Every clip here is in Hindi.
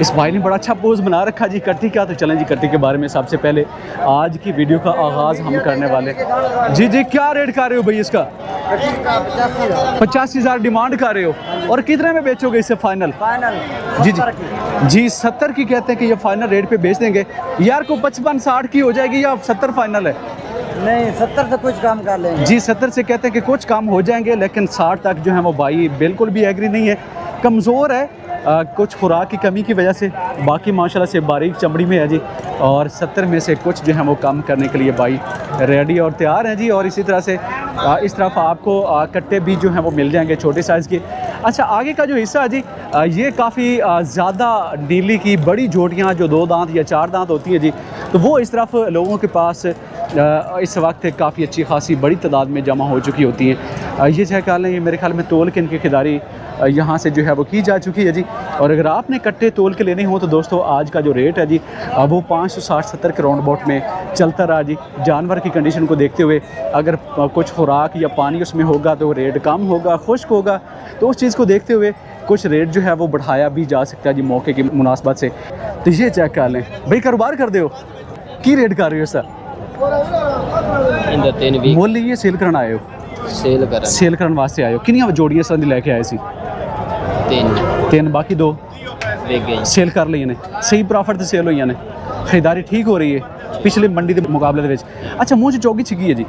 इस भाई ने बड़ा अच्छा पोज बना रखा जी। कट्टी क्या, तो चलें जी कट्टी के बारे में सबसे पहले आज की वीडियो का आगाज़ हम करने वाले। जी जी, क्या रेट कर रहे हो भाई इसका? 85,000 डिमांड कर रहे हो, और कितने में बेचोगे इसे फाइनल? जी जी जी, 70 की कहते हैं कि ये फाइनल रेट पे बेच देंगे यार। को 55-60 की हो जाएगी या 70 फाइनल है? नहीं, 70 से कुछ कम कर लेंगे जी। 70 से कहते हैं कि कुछ कम हो जाएंगे, लेकिन 60 तक जो है वो भाई बिल्कुल भी एग्री नहीं है, कमज़ोर है कुछ खुराक की कमी की वजह से। बाकी माशाल्लाह से बारीक चमड़ी में है जी, और 70 में से कुछ जो है वो कम करने के लिए भाई रेडी और तैयार हैं जी। और इसी तरह से इस तरफ आपको कट्टे भी जो हैं वो मिल जाएंगे छोटे साइज़ के। अच्छा, आगे का जो हिस्सा है जी, ये काफ़ी ज़्यादा नीली की बड़ी जोटियाँ जो 2 दांत या 4 दांत होती है जी, तो वो इस तरफ लोगों के पास इस वक्त काफ़ी अच्छी खासी बड़ी तादाद में जमा हो चुकी होती हैं। ये चेक कर लें, ये मेरे ख्याल में तोल के इनकी खरीदारी यहाँ से जो है वो की जा चुकी है जी। और अगर आपने कट्टे तोल के लेने हो तो दोस्तों आज का जो रेट है जी वो 560-70 के राउंड अबाउट में चलता रहा जी। जानवर की कंडीशन को देखते हुए अगर कुछ खुराक या पानी उसमें होगा तो रेट कम होगा, खुश्क होगा, तो उस चीज़ को देखते हुए कुछ रेट जो है वो बढ़ाया भी जा सकता है जी मौके की मुनासबत से। तो ये चेक कर लें भाई, कारोबार कर दो की रेट कर रहे हो सर? मोल लिए सेल करना आए हो? सेल करने वास्ते आए हो। कितनी जोड़ियां संद लैके आए सी? 3 बाकी 2 सेल कर ली ने। सही प्रॉफिट से सेल हुई ने, खरीदारी ठीक हो रही है पिछले मंडी के मुकाबले। अच्छा, मुँह से चौगी छिकी है जी?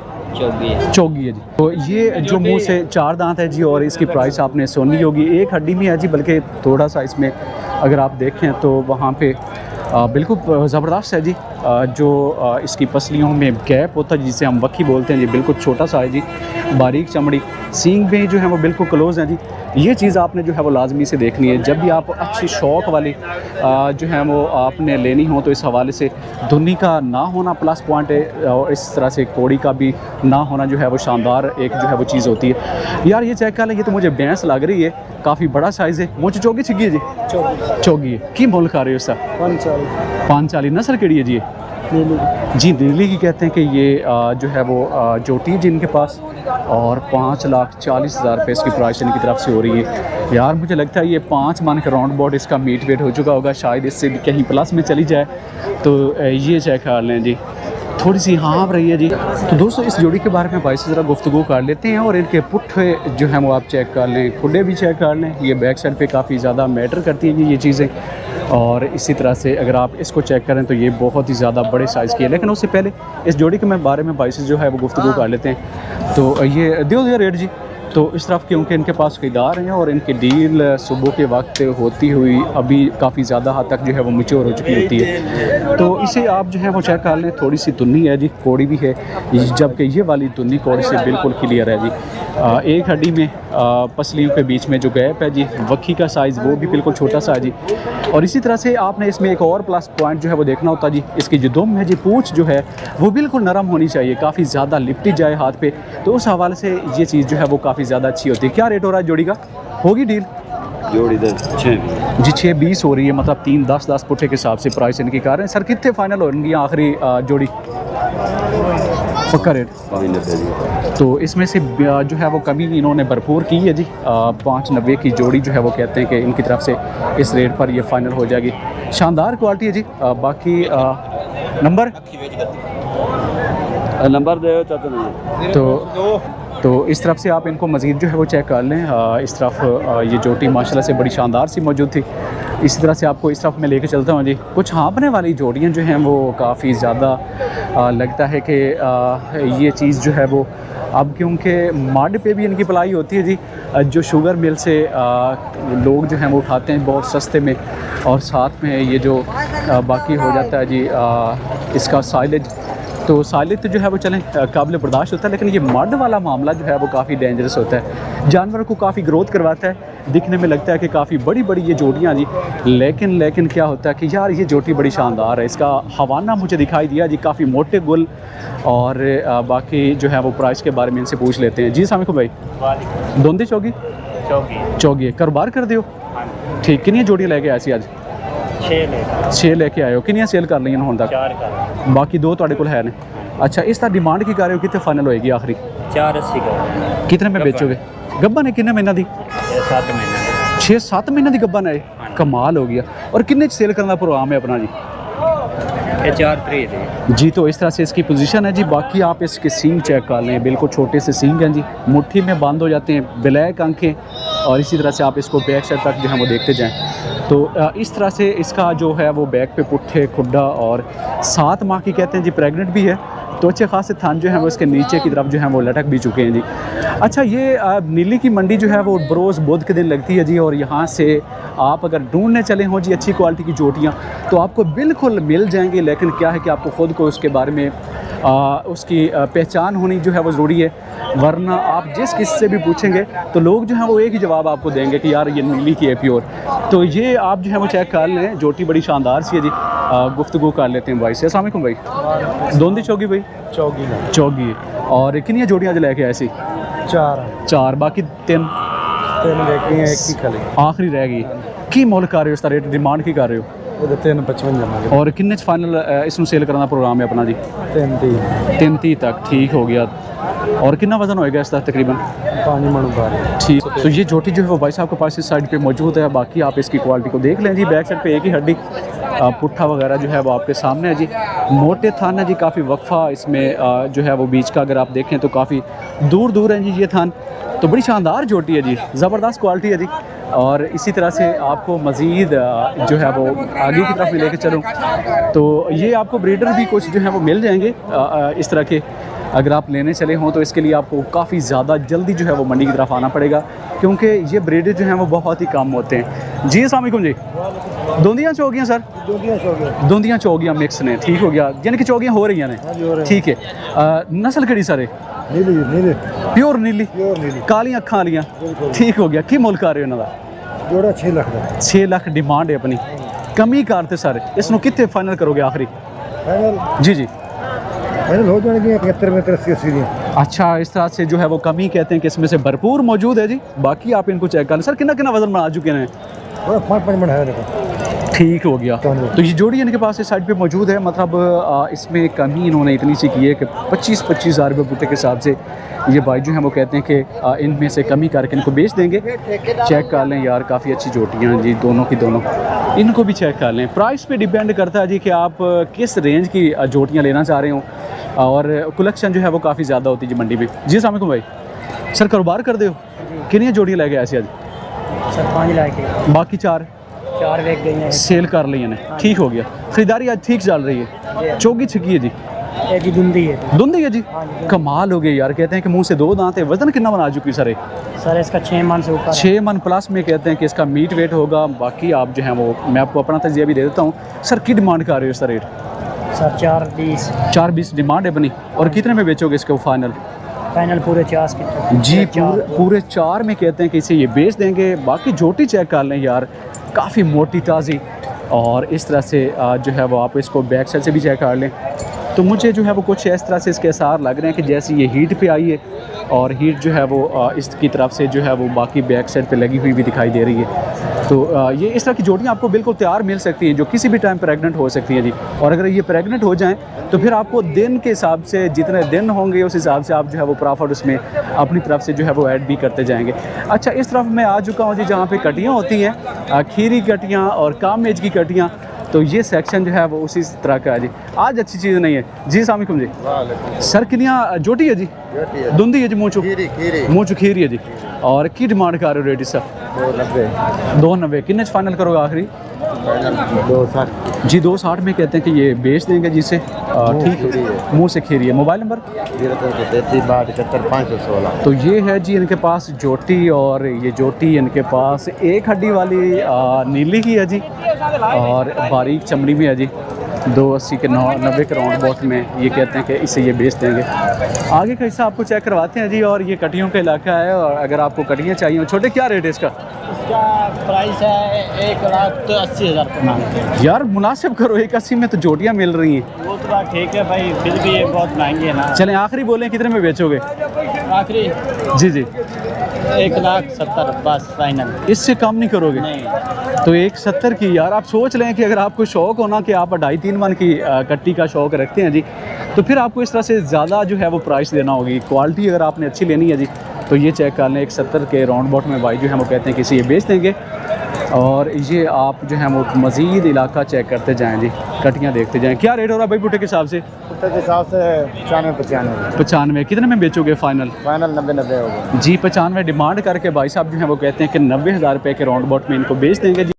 चौगी है जी। तो ये जो मुंह से 4 दांत है जी, और इसकी प्राइस आपने सुनी होगी, एक हड्डी में है जी, बल्कि थोड़ा सा इसमें अगर आप देखें तो वहाँ पे बिल्कुल ज़बरदस्त है जी। जो इसकी पसलियों में गैप होता है जिसे हम वक्की बोलते हैं जी, बिल्कुल छोटा सा है जी, बारीक चमड़ी, सींग भी जो है वो बिल्कुल क्लोज़ है जी। ये चीज़ आपने जो है वो लाजमी से देखनी है जब भी आप अच्छी शौक़ वाली जो है वो आपने लेनी हो। तो इस हवाले से धुन्नी का ना होना प्लस पॉइंट है, और इस तरह से कोड़ी का भी ना होना जो है वो शानदार एक जो है वो चीज़ होती है यार। ये चेक कर लें, ये तो मुझे भैंस लग रही है, काफ़ी बड़ा साइज़ है। मुझे चौगी छिगी है जी? चौगी है। की मोल खा रहे हो सर? 540। नस्ल केड़ी है जी? जी, नीली की कहते हैं कि ये जो है वो जोटी है जिनके पास, और 5,40,000 रुपये इसकी प्राइस इनकी तरफ से हो रही है यार। मुझे लगता है ये 5 मन के राउंड अबाउट इसका मीट वेट हो चुका होगा, शायद इससे भी कहीं प्लस में चली जाए। तो ये चेक कर लें जी, थोड़ी सी हाँप रही है जी। तो दोस्तों इस जोड़ी के बारे में भाई से ज़रा गुफ्तगू कर लेते हैं, और इनके पुट्ठे जो हैं वो आप चेक कर लें, खुडे भी चेक कर लें। ये बैक साइड पे काफ़ी ज़्यादा मैटर करती हैं ये चीज़ें। और इसी तरह से अगर आप इसको चेक करें तो ये बहुत ही ज़्यादा बड़े साइज़ की है। लेकिन उससे पहले इस जोड़ी के मैं बारे में भाई से जो है वो गुफ्तगू कर लेते हैं। तो ये दो रेट जी। तो इस तरफ क्योंकि इनके पास खरीदार हैं और इनकी डील सुबह के वक्त होती हुई अभी काफ़ी ज़्यादा हद तक जो है वो मैच्योर हो चुकी होती है। तो इसे आप जो है वो चेक कर लें, थोड़ी सी तुन्नी है जी, कोड़ी भी है, जबकि ये वाली तुन्नी कोड़ी से बिल्कुल क्लियर है जी। एक हड्डी में पसलियों के बीच में जो गैप है जी, वक्की का साइज़ वो भी बिल्कुल छोटा सा है जी। और इसी तरह से आपने इसमें एक और प्लस पॉइंट जो है वो देखना होता जी, इसकी जो दुम है जी, पूँछ जो है वो बिल्कुल नरम होनी चाहिए, काफ़ी ज़्यादा लिपटी जाए हाथ पे। तो उस हवाले से ये चीज़ जो है वो काफ़ी ज़्यादा अच्छी होती है। क्या रेट हो रहा है जोड़ी का? होगी डील? जोड़ी 6 जी 6-20 हो रही है, मतलब 3-10 पुट्ठे के हिसाब से प्राइस इनकी कर रहे हैं। सर कितने फाइनल होंगी आखिरी जोड़ी? पक्का रेट 590 तो इसमें से जो है वो कमी इन्होंने भरपूर की है जी। 590 की जोड़ी जो है वो कहते हैं कि इनकी तरफ से इस रेट पर ये फाइनल हो जाएगी। शानदार क्वालिटी है जी। बाकी नंबर दे चाचा नहीं तो इस तरफ से आप इनको मज़ीद जो है वो चेक कर लें। इस तरफ ये जोटी माशाल्लाह से बड़ी शानदार सी मौजूद थी। इसी तरह से आपको इस तरफ मैं लेके चलता हूँ जी। कुछ हाँपने वाली जोड़ियाँ जो हैं वो काफ़ी ज़्यादा लगता है कि ये चीज़ जो है वो अब क्योंकि मड पे भी इनकी पलाई होती है जी, जो शुगर मिल से लोग जो हैं वो उठाते हैं बहुत सस्ते में, और साथ में ये जो बाकी हो जाता है जी इसका साइलेज। तो साइलेज तो जो है वो चलें काबिल बर्दाश्त होता है, लेकिन ये मड वाला मामला जो है वो काफ़ी डेंजरस होता है। जानवर को काफ़ी ग्रोथ करवाता है, दिखने में लगता है कि काफ़ी बड़ी बड़ी ये जोड़ियाँ जी, लेकिन क्या होता है कि यार ये जोटी बड़ी शानदार है। इसका हवाना मुझे दिखाई दिया जी, काफ़ी मोटे गुल, और बाकी जो है वो प्राइस के बारे में इनसे पूछ लेते हैं। जी सामिको भाई, दोंदी चौगी है, कारोबार कर दियो? ठीक, कितनी जोड़ियाँ लेके आए सी आज? 6 लेके आए हो। कितनी सेल कर ली हुण तक? बाकी 2 तुहाडे कोल है ने। अच्छा, इस तरह डिमांड की कर रहे हो, कितने फाइनल होएगी आखिरी? 480 का। कितने में बेचोगे? गब्बन है कितने महीना दी? 7 महीने। 6-7 महीने की गब्बन है। कमाल हो गया। और कितने सेल करना प्रोग्राम है अपना जी? ये 4 3 है जी। तो इस तरह से इसकी पोजीशन है जी। बाकी आप इसके सींग चेक कर लें, बिल्कुल छोटे से सींग हैं जी, मुट्ठी में बंद हो जाते हैं, ब्लैक आंखें, और इसी तरह से आप इसको बैक साइड तक जो है वो देखते जाएं तो इस तरह से इसका जो है वो बैक पे पुट्ठे खुड्डा, और 7 माह की कहते हैं जी, प्रेग्नेंट भी है, तो अच्छे खासे थान जो है वो इसके नीचे की तरफ जो है वो लटक भी चुके हैं जी। अच्छा, ये नीली की मंडी जो है वो बरोज़ बुध के दिन लगती है जी, और यहाँ से आप अगर ढूंढने चले हों जी अच्छी क्वालिटी की जोटियाँ तो आपको बिल्कुल मिल जाएंगी, लेकिन क्या है कि आपको ख़ुद को उसके बारे में उसकी पहचान होनी जो है वो ज़रूरी है, वरना आप जिस किसी से भी पूछेंगे तो लोग जो हैं वो एक ही जवाब आपको देंगे कि यार ये नीली की है प्योर। तो ये आप जो है वो चेक कर लें, जोटी बड़ी शानदार सी है जी। गुफ्तगू कर लेते हैं भाई से। अस्सलाम वालेकुम भाई। दोंदी चौगी भाई? चौगी। और कितनी जोड़ियाँ जो लेके आए सी? 4। बाकी 3 आखिरी रह गई। की मुल कर रहे हो, उसका रेट डिमांड की कर रहे हो? 355 और किन्ने फाइनल इसमें सेल करना प्रोग्राम है अपना जी? 330 तक। ठीक हो गया। और कितना वजन होएगा इसका तकरीबन? 5 मन। ठीक। तो ये जोटी जो है वो भाई साहब के पास इस साइड पे मौजूद है। बाकी आप इसकी क्वालिटी को देख लें जी। बैक साइड पे एक ही हड्डी, पुट्ठा वगैरह जो है वो आपके सामने है जी। मोटे थान है जी, काफ़ी वक्फा इसमें जो है वो बीच का अगर आप देखें तो काफ़ी दूर दूर है जी ये थान। तो बड़ी शानदार जोटी है जी, ज़बरदस्त क्वालिटी है जी। और इसी तरह से आपको मज़ीद जो है वो आगे की तरफ भी लेके चलूँ तो ये आपको ब्रीडर भी कुछ जो है वो मिल जाएंगे इस तरह के। अगर आप लेने चले हों तो इसके लिए आपको काफ़ी ज़्यादा जल्दी जो है वो मंडी की तरफ आना पड़ेगा, क्योंकि ये ब्रीडर जो हैं वो बहुत ही कम होते हैं जी। अस्सलाम वालेकुम जी। दोंदियाँ चौगियाँ सर? दोंदियाँ चौगियाँ मिक्स ने। ठीक हो गया, यानी कि चौगियाँ हो रही हैं? ठीक है। नस्ल केड़ी सारे? नीली प्योर नीली, कालियाँ अखां वालियाँ। ठीक हो गया। की मुल कर रहे हो इन्हां दा? जोड़ा 6 लाख 6 लाख डिमांड है अपनी। कमी करते सर, इसनों कितने फाइनल करोगे आखिरी? फाइनल जी जी हो जाएंगे 75 में 80 अच्छा, इस तरह से जो है वो कमी कहते हैं कि इसमें से भरपूर मौजूद है जी। बाकी आप इनको चेक कर लें। सर कितना कितना वजन बना चुके हैं? 5 मन है देखो। ठीक हो गया। तो ये जोड़ी इनके पास इस साइड पे मौजूद है, मतलब इसमें कमी इन्होंने इतनी सी की है कि 25-25 हज़ार रुपये बूटे के हिसाब से ये भाई जो हैं वो कहते हैं कि इनमें से कमी करके इनको बेच देंगे। चेक कर लें यार, काफ़ी अच्छी जोटियाँ हैं जी, दोनों की दोनों। इनको भी चेक कर लें। प्राइस पे डिपेंड करता है जी कि आप किस रेंज की जोटियाँ लेना चाह रहे हो, और कलेक्शन जो है वो काफ़ी ज़्यादा होती है जी मंडी में। जी अस्सलाम वालेकुम भाई। सर कारोबार कर दे हो? कितनी जोड़ियाँ लेके आए आज? सर 5 लाख। बाकी 4 वेक गई हैं, सेल कर ली ने। ठीक हो गया। खरीदारी आज ठीक चल रही है? चौगी छिकी है जी? ये जी धुंधी है। धुंधी है जी? कमाल हो गई यार। कहते हैं कि मुंह से 2 दांत है। वजन कितना बना चुकी सर? सर इसका 6 मन से ऊपर। 6 मन प्लस में कहते हैं कि इसका मीट वेट होगा। बाकी आप जो है वो मैं आपको अपना तजिया भी दे देता हूँ। सर की डिमांड कर रहे हो इसका रेट? सर 420 डिमांड है बनी। और कितने में बेचोगे इसको फाइनल? पूरे 50 की जी। पूरे 4 में कहते हैं कि इसे ये बेच देंगे। बाकी जोटी चेक कर लें यार, काफ़ी मोटी ताज़ी, और इस तरह से जो है वो आप इसको बैक साइड से भी चेक कर लें तो मुझे जो है वो कुछ इस तरह से इसके आसार लग रहे हैं कि जैसे ये हीट पे आई है, और हीट जो है वो इसकी तरफ से जो है वो बाकी बैक साइड पे लगी हुई भी दिखाई दे रही है। तो ये इस तरह की जोटियाँ आपको बिल्कुल तैयार मिल सकती हैं, जो किसी भी टाइम प्रेग्नेंट हो सकती हैं जी। और अगर ये प्रेग्नेंट हो जाएं तो फिर आपको दिन के हिसाब से जितने दिन होंगे उस हिसाब से आप जो है वो प्रॉफिट उसमें अपनी तरफ से जो है वो ऐड भी करते जाएंगे। अच्छा, इस तरफ मैं आ चुका हूँ जी जहाँ पे कटियाँ होती हैं, खीरी कटियाँ और काम मेज की कटियाँ। तो ये सेक्शन जो है वो उसी तरह का है जी। आज अच्छी चीज़ नहीं है जी। अस्सलाम वालेकुम जी। सर किनिया जोटी है जी? धुंधी है जी, मुँह चु खीरी है जी। और की डिमांड कर रहे हो रेट इसका? 290। कितने फाइनल करोगे आखिरी? 260 जी। 260 में कहते हैं कि ये बेच देंगे जिसे। ठीक है, मुँह से खीरी है। Mobile number? 033 तो ये है जी इनके पास जोटी, और ये जोटी इनके पास एक हड्डी वाली नीली की है जी, और बारीक चमड़ी में है जी। 280 के 90 के राउंड बॉट में ये कहते हैं कि इसे ये बेच देंगे। आगे का हिस्सा आपको चेक करवाते हैं जी। और ये कटियों का इलाका है, और अगर आपको कटियाँ चाहिए। छोटे क्या रेट है इसका? इसका प्राइस है 1,80,000 यार मुनासिब करो, 180 में तो जोटियाँ मिल रही हैं। वो तो बात ठीक है भाई, फिर भी ये बहुत महंगी है ना। चलें आखिरी बोलें, कितने में बेचोगे आखिरी? जी जी। 1,70,000 बस फाइनल। इससे कम नहीं करोगे? नहीं। तो 170 की यार आप सोच लें कि अगर आपको शौक़ हो ना कि आप 2.5-3 मन की कट्टी का शौक़ रखते हैं जी, तो फिर आपको इस तरह से ज़्यादा जो है वो प्राइस देना होगी। क्वालिटी अगर आपने अच्छी लेनी है जी तो ये चेक कर लें। 170 के राउंड बॉट में भाई जो है वो कहते हैं कि इसे ये बेच देंगे। और ये आप जो है वो मज़ीद इलाका चेक करते जाएँ जी, कटियाँ देखते जाएँ। क्या रेट हो रहा है भाई भुट्टे के हिसाब से? भुट्टे के हिसाब से 95-95। 95 कितने में बेचोगे फाइनल? फाइनल 90-90 होगा जी 95 डिमांड करके भाई साहब जो है वो कहते हैं कि 90,000 रुपये के राउंड अबाउट में इनको बेच देंगे जी।